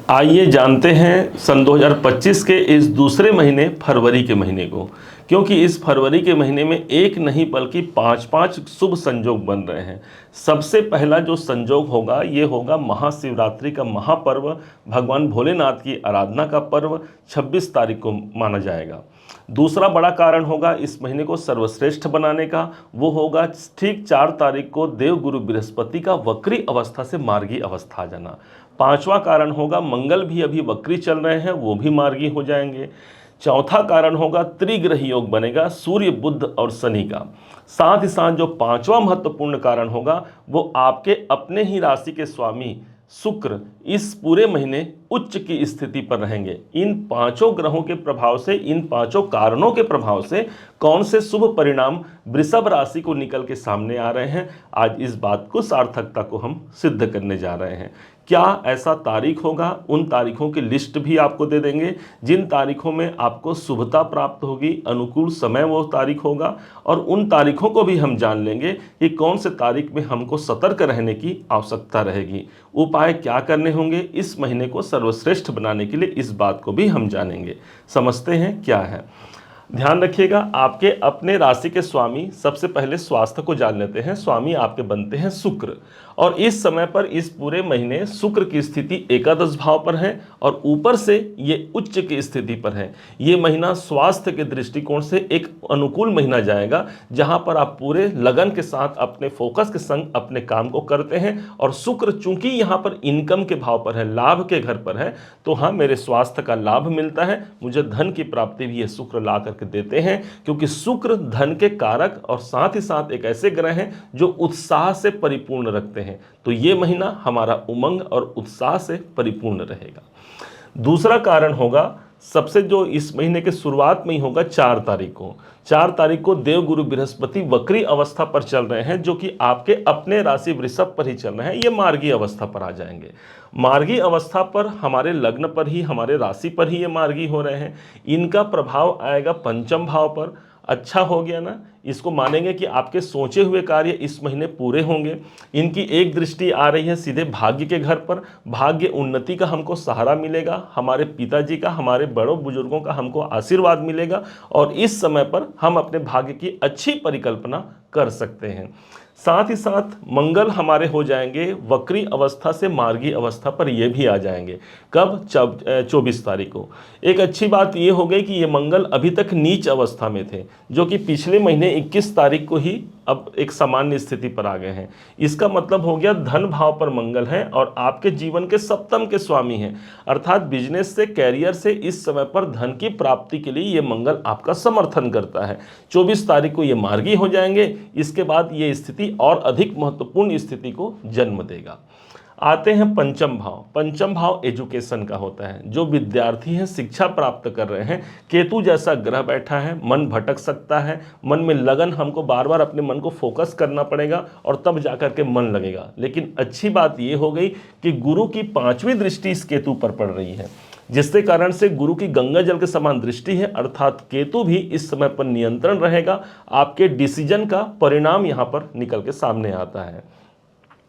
आइए जानते हैं सन 2025 के इस दूसरे महीने फरवरी के महीने को, क्योंकि इस फरवरी के महीने में एक नहीं बल्कि पांच पांच शुभ संयोग बन रहे हैं। सबसे पहला जो संयोग होगा ये होगा महाशिवरात्रि का महापर्व, भगवान भोलेनाथ की आराधना का पर्व 26 तारीख को माना जाएगा। दूसरा बड़ा कारण होगा इस महीने को सर्वश्रेष्ठ बनाने का, वो होगा ठीक 4 तारीख को देवगुरु बृहस्पति का वक्री अवस्था से मार्गी अवस्था आ जाना। पांचवा कारण होगा मंगल भी अभी वक्री चल रहे हैं, वो भी मार्गी हो जाएंगे। चौथा कारण होगा त्रिग्रह योग बनेगा सूर्य बुध और शनि का। साथ ही साथ जो पांचवा महत्वपूर्ण कारण होगा वो आपके अपने ही राशि के स्वामी शुक्र इस पूरे महीने उच्च की स्थिति पर रहेंगे। इन पांचों ग्रहों के प्रभाव से, इन पांचों कारणों के प्रभाव से कौन से शुभ परिणाम वृषभ राशि को निकल के सामने आ रहे हैं, आज इस बात को सार्थकता को हम सिद्ध करने जा रहे हैं। क्या ऐसा तारीख होगा, उन तारीखों की लिस्ट भी आपको दे देंगे जिन तारीखों में आपको शुभता प्राप्त होगी, अनुकूल समय वो तारीख होगा। और उन तारीखों को भी हम जान लेंगे कि कौन से तारीख में हमको सतर्क रहने की आवश्यकता रहेगी, उपाय क्या करने होंगे इस महीने को सर्वश्रेष्ठ बनाने के लिए, इस बात को भी हम जानेंगे। समझते हैं क्या है। ध्यान रखिएगा, आपके अपने राशि के स्वामी, सबसे पहले स्वास्थ्य को जान लेते हैं। स्वामी आपके बनते हैं शुक्र, और इस समय पर इस पूरे महीने शुक्र की स्थिति एकादश भाव पर है और ऊपर से ये उच्च की स्थिति पर है। ये महीना स्वास्थ्य के दृष्टिकोण से एक अनुकूल महीना जाएगा, जहां पर आप पूरे लगन के साथ अपने फोकस के संग अपने काम को करते हैं। और शुक्र चूंकि यहाँ पर इनकम के भाव पर है, लाभ के घर पर है, तो हाँ, मेरे स्वास्थ्य का लाभ मिलता है, मुझे धन की प्राप्ति भी ये शुक्र ला करके देते हैं, क्योंकि शुक्र धन के कारक और साथ ही साथ एक ऐसे ग्रह हैं जो उत्साह से परिपूर्ण रखते हैं। तो ये महीना हमारा उमंग और उत्साह से परिपूर्ण रहेगा। दूसरा कारण होगा, सबसे जो इस महीने के शुरुआत में ही होगा 4 तारीख को। 4 तारीख को देवगुरु बृहस्पति वक्री अवस्था पर चल रहे हैं, जो कि आपके अपने राशि वृषभ पर ही चल रहे हैं। ये मार्गी अवस्था पर आ जाएंगे। मार्गी अवस्था पर हमारे लग्न पर ही, हमारे राशि पर ही ये मार्गी हो रहे हैं। इनका प्रभाव आएगा पंचम भाव पर। अच्छा हो गया ना, इसको मानेंगे कि आपके सोचे हुए कार्य इस महीने पूरे होंगे। इनकी एक दृष्टि आ रही है सीधे भाग्य के घर पर। भाग्य उन्नति का हमको सहारा मिलेगा, हमारे पिताजी का, हमारे बड़ों बुजुर्गों का हमको आशीर्वाद मिलेगा, और इस समय पर हम अपने भाग्य की अच्छी परिकल्पना कर सकते हैं। साथ ही साथ मंगल हमारे हो जाएंगे वक्री अवस्था से मार्गी अवस्था पर, ये भी आ जाएंगे। कब? 24 तारीख को। एक अच्छी बात ये हो गई कि ये मंगल अभी तक नीच अवस्था में थे, जो कि पिछले महीने 21 तारीख को ही अब एक सामान्य स्थिति पर आ गए हैं। इसका मतलब हो गया धन भाव पर मंगल है और आपके जीवन के सप्तम के स्वामी हैं, अर्थात बिजनेस से, कैरियर से इस समय पर धन की प्राप्ति के लिए ये मंगल आपका समर्थन करता है। 24 तारीख को ये मार्गी हो जाएंगे। इसके बाद ये स्थिति और अधिक महत्वपूर्ण स्थिति को जन्म देगा। आते हैं पंचम भाव। पंचम भाव एजुकेशन का होता है। जो विद्यार्थी हैं, शिक्षा प्राप्त कर रहे हैं, केतु जैसा ग्रह बैठा है, मन भटक सकता है, मन में लगन, हमको बार बार अपने मन को फोकस करना पड़ेगा और तब जाकर के मन लगेगा। लेकिन अच्छी बात ये हो गई कि गुरु की 5वीं दृष्टि इस केतु पर पड़ रही है, जिसके कारण से गुरु की गंगा जल के समान दृष्टि है, अर्थात केतु भी इस समय पर नियंत्रण रहेगा। आपके डिसीजन का परिणाम यहाँ पर निकल के सामने आता है।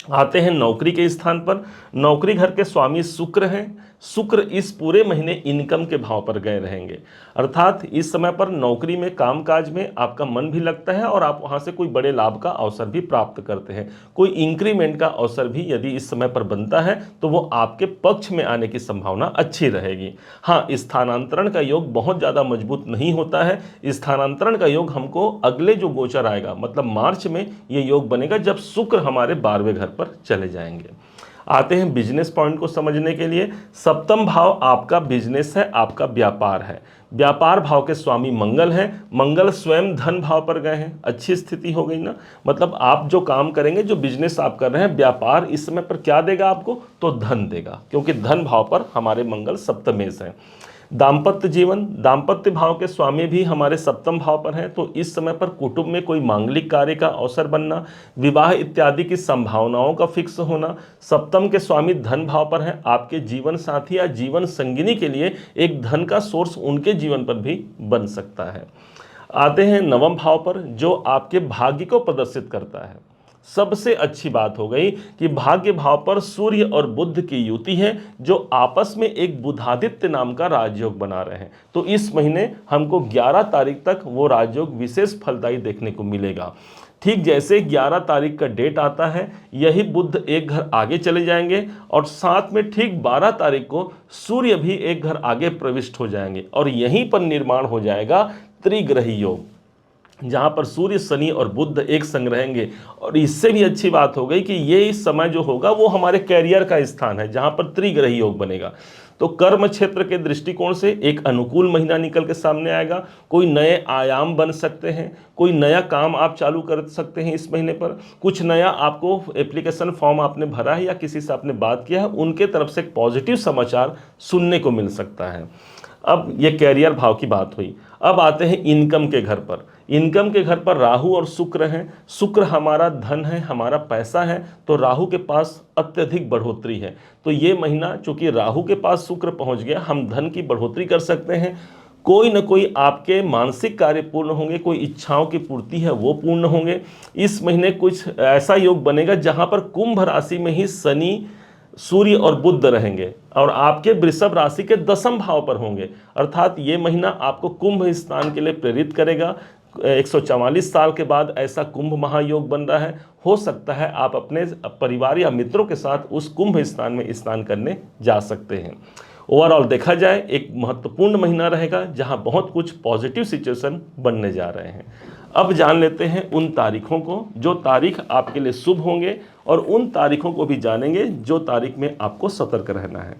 आते हैं नौकरी के स्थान पर। नौकरी घर के स्वामी शुक्र हैं। शुक्र इस पूरे महीने इनकम के भाव पर गए रहेंगे, अर्थात इस समय पर नौकरी में, कामकाज में आपका मन भी लगता है और आप वहां से कोई बड़े लाभ का अवसर भी प्राप्त करते हैं। कोई इंक्रीमेंट का अवसर भी यदि इस समय पर बनता है तो वो आपके पक्ष में आने की संभावना अच्छी रहेगी। हाँ, स्थानांतरण का योग बहुत ज़्यादा मजबूत नहीं होता है। स्थानांतरण का योग हमको अगले जो गोचर आएगा, मतलब मार्च में ये योग बनेगा, जब शुक्र हमारे 12वें घर पर चले जाएंगे। आते हैं बिजनेस पॉइंट को समझने के लिए। सप्तम भाव आपका बिजनेस है, आपका व्यापार है। व्यापार भाव के स्वामी मंगल हैं। मंगल स्वयं धन भाव पर गए हैं। अच्छी स्थिति हो गई ना, मतलब आप जो काम करेंगे, जो बिजनेस आप कर रहे हैं, व्यापार इस समय पर क्या देगा आपको? तो धन देगा, क्योंकि धन भाव पर हमारे मंगल सप्तमेश हैं। दाम्पत्य जीवन, दाम्पत्य भाव के स्वामी भी हमारे सप्तम भाव पर हैं, तो इस समय पर कुटुंब में कोई मांगलिक कार्य का अवसर बनना, विवाह इत्यादि की संभावनाओं का फिक्स होना। सप्तम के स्वामी धन भाव पर हैं। आपके जीवन साथी या जीवन संगिनी के लिए एक धन का सोर्स उनके जीवन पर भी बन सकता है। आते हैं नवम भाव पर, जो आपके भाग्य को प्रदर्शित करता है। सबसे अच्छी बात हो गई कि भाग्य भाव पर सूर्य और बुध की युति है, जो आपस में एक बुधादित्य नाम का राजयोग बना रहे हैं। तो इस महीने हमको 11 तारीख तक वो राजयोग विशेष फलदायी देखने को मिलेगा। ठीक जैसे 11 तारीख का डेट आता है, यही बुध एक घर आगे चले जाएंगे और साथ में ठीक 12 तारीख को सूर्य भी एक घर आगे प्रविष्ट हो जाएंगे और यहीं पर निर्माण हो जाएगा त्रिग्रही योग, जहां पर सूर्य, शनि और बुध एक संग रहेंगे। और इससे भी अच्छी बात हो गई कि ये इस समय जो होगा वो हमारे कैरियर का स्थान है, जहां पर त्रिग्रही योग बनेगा। तो कर्म क्षेत्र के दृष्टिकोण से एक अनुकूल महीना निकल के सामने आएगा। कोई नए आयाम बन सकते हैं, कोई नया काम आप चालू कर सकते हैं इस महीने पर। कुछ नया आपको एप्लीकेशन फॉर्म आपने भरा है या किसी से आपने बात किया है, उनके तरफ से एक पॉजिटिव समाचार सुनने को मिल सकता है। अब ये कैरियर भाव की बात हुई। अब आते हैं इनकम के घर पर। इनकम के घर पर राहु और शुक्र हैं। शुक्र हमारा धन है, हमारा पैसा है, तो राहु के पास अत्यधिक बढ़ोतरी है। तो ये महीना चूंकि राहु के पास शुक्र पहुंच गया, हम धन की बढ़ोतरी कर सकते हैं। कोई न कोई आपके मानसिक कार्य पूर्ण होंगे, कोई इच्छाओं की पूर्ति है वो पूर्ण होंगे। इस महीने कुछ ऐसा योग बनेगा जहां पर कुंभ राशि में ही शनि, सूर्य और बुध रहेंगे और आपके वृषभ राशि के 10वें भाव पर होंगे। अर्थात ये महीना आपको कुंभ स्नान के लिए प्रेरित करेगा। 144 साल के बाद ऐसा कुंभ महायोग बन रहा है। हो सकता है आप अपने परिवार या मित्रों के साथ उस कुंभ स्नान में स्नान करने जा सकते हैं। ओवरऑल देखा जाए एक महत्वपूर्ण महीना रहेगा जहां बहुत कुछ पॉजिटिव सिचुएशन बनने जा रहे हैं। अब जान लेते हैं उन तारीखों को जो तारीख आपके लिए शुभ होंगे और उन तारीखों को भी जानेंगे जो तारीख में आपको सतर्क रहना है।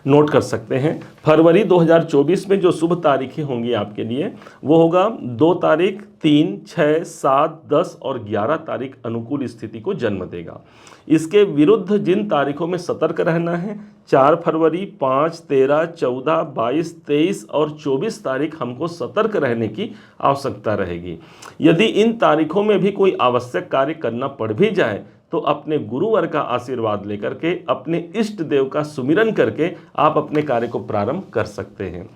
नोट कर सकते हैं, फरवरी 2024 में जो शुभ तारीखें होंगी आपके लिए वो होगा 2 तारीख, 3, 6, 7, 10 और 11 तारीख अनुकूल स्थिति को जन्म देगा। इसके विरुद्ध जिन तारीखों में सतर्क रहना है, 4 फरवरी, 5, 13, 14, 22, 23 और 24 तारीख हमको सतर्क रहने की आवश्यकता रहेगी। यदि इन तारीखों में भी कोई आवश्यक कार्य करना पड़ भी जाए तो अपने गुरुवर का आशीर्वाद लेकर के, अपने इष्ट देव का सुमिरन करके आप अपने कार्य को प्रारंभ कर सकते हैं।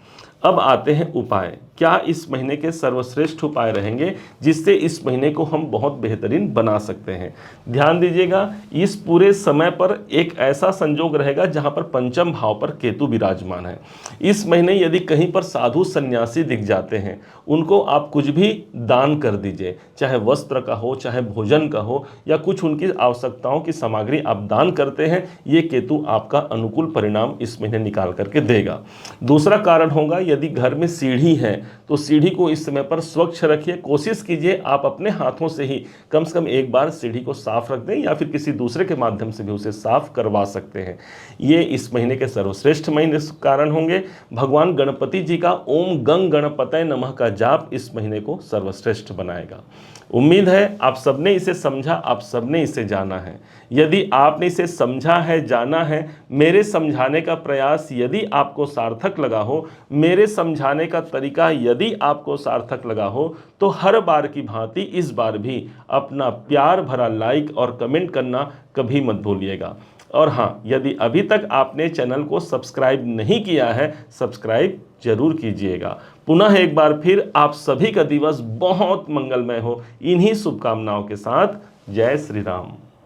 अब आते हैं उपाय। क्या इस महीने के सर्वश्रेष्ठ उपाय रहेंगे जिससे इस महीने को हम बहुत बेहतरीन बना सकते हैं? ध्यान दीजिएगा, इस पूरे समय पर एक ऐसा संजोग रहेगा जहां पर पंचम भाव पर केतु विराजमान है। इस महीने यदि कहीं पर साधु सन्यासी दिख जाते हैं, उनको आप कुछ भी दान कर दीजिए, चाहे वस्त्र का हो, चाहे भोजन का हो, या कुछ उनकी आवश्यकताओं की सामग्री आप दान करते हैं, ये केतु आपका अनुकूल परिणाम इस महीने निकाल करके देगा। दूसरा कारण होगा, यदि घर में सीढ़ी है तो सीढ़ी को इस समय पर स्वच्छ रखिए। कोशिश कीजिए आप अपने हाथों से ही कम से कम एक बार सीढ़ी को साफ रख दें या फिर किसी दूसरे के माध्यम से भी उसे साफ करवा सकते हैं। ये इस महीने के सर्वश्रेष्ठ महीने कारण होंगे। भगवान गणपति जी का ओम गंग गणपतये नमः का जाप इस महीने को सर्वश्रेष्ठ बनाएगा। उम्मीद है आप सबने इसे समझा, आप सबने इसे जाना है। यदि आपने इसे समझा है, जाना है, मेरे समझाने का प्रयास यदि आपको सार्थक लगा हो, मेरे समझाने का तरीका यदि आपको सार्थक लगा हो, तो हर बार की भांति इस बार भी अपना प्यार भरा लाइक और कमेंट करना कभी मत भूलिएगा। और हाँ, यदि अभी तक आपने चैनल को सब्सक्राइब नहीं किया है, सब्सक्राइब जरूर कीजिएगा। पुनः एक बार फिर आप सभी का दिवस बहुत मंगलमय हो, इन्हीं शुभकामनाओं के साथ। जय श्री राम।